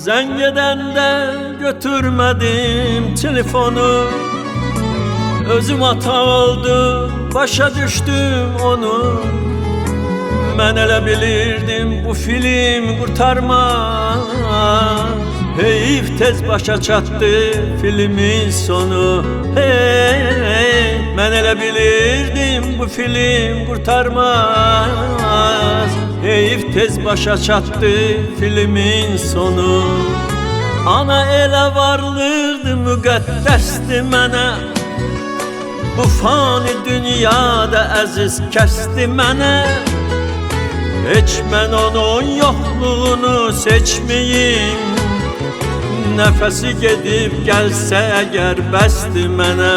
Zəng edəndə götürmədim telefonu. Özüm hata oldu, başa düşdüm onu. Mən elə bilirdim bu film qurtarmaz. Heyif tez başa çatdı filmin sonu. Hey, mən elə bilirdim bu film qurtarmaz. Heyif tez başa çatdı filmin sonu. Ana elə varlıqdı, müqəddəsdi mənə. Bu fani dünyada əziz kəsdi mənə. Heç mən onun yoxluğunu seçməyim. Nəfəsi gedib gəlsə əgər bəsdi mənə.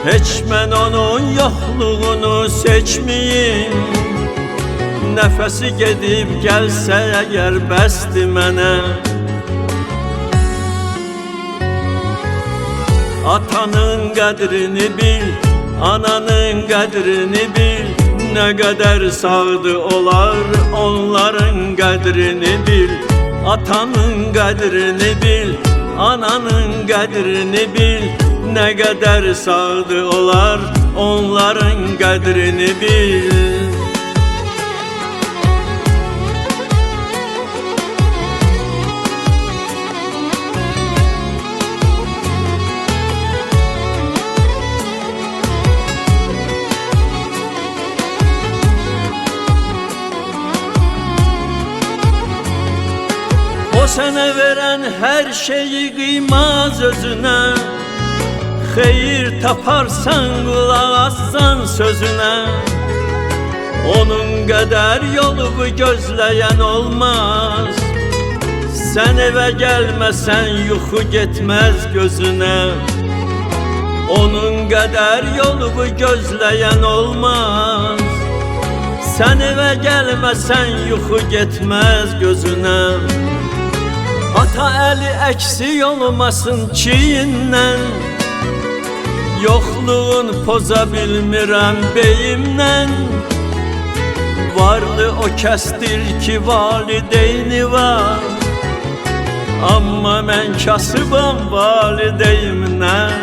Heç mən onun yoxluğunu seçməyim. Nəfəsi gedib gəlsə əgər bəsdi mənə. Atanın qədrini bil, ananın qədrini bil. Nə qədər sağdı olar, onların qədrini bil. Atanın qədrini bil, ananın qədrini bil. Nə qədər sağdı olar, onların qədrini bil. O sənə verən hər şeyi qıymaz özünə. Xeyir taparsan qulaq assan sözünə. Onun qədər yolumu gözləyən olmaz. Sən evə gəlməsən yuxu getməz gözünə. Onun qədər yolumu gözləyən olmaz. Sən evə gəlməsən yuxu getməz gözünə. Ata əli əksik olmasın çiyindən. Yoxluğun poza bilmirəm beyimdən. Varlı o kəsdir ki valideyni var. Amma mən kasıbam valideyimdən.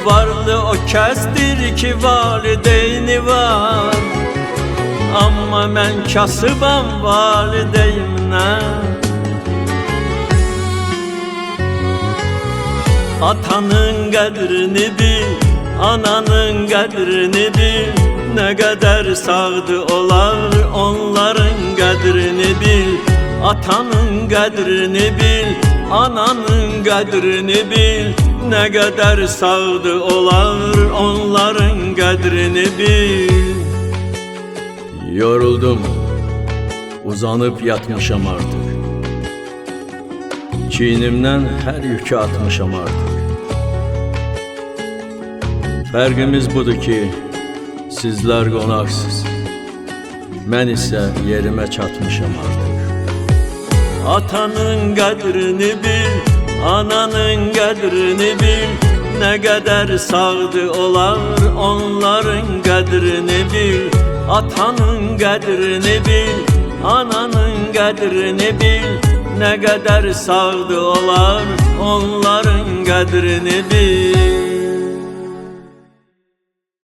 Varlı o kəsdir ki valideyni var. Amma mən kasıbam valideyimdən. Atanın qədrini bil, ananın qədrini bil. Nə qədər sağdı olar, onların qədrini bil. Atanın qədrini bil, ananın qədrini bil. Nə qədər sağdı olar, onların qədrini bil. Yoruldum, uzanıb yatmışam artıq. Çiynimdən hər yükü atmışam artıq. Fərqimiz budur ki, sizlər qonaqsız, mən isə yerimə çatmışam artıq. Atanın qədrini bil, ananın qədrini bil. Nə qədər sağdı olar, onların qədrini bil. Atanın qədrini bil, ananın qədrini bil. Nə qədər sağdı olar, onların qədrini bil.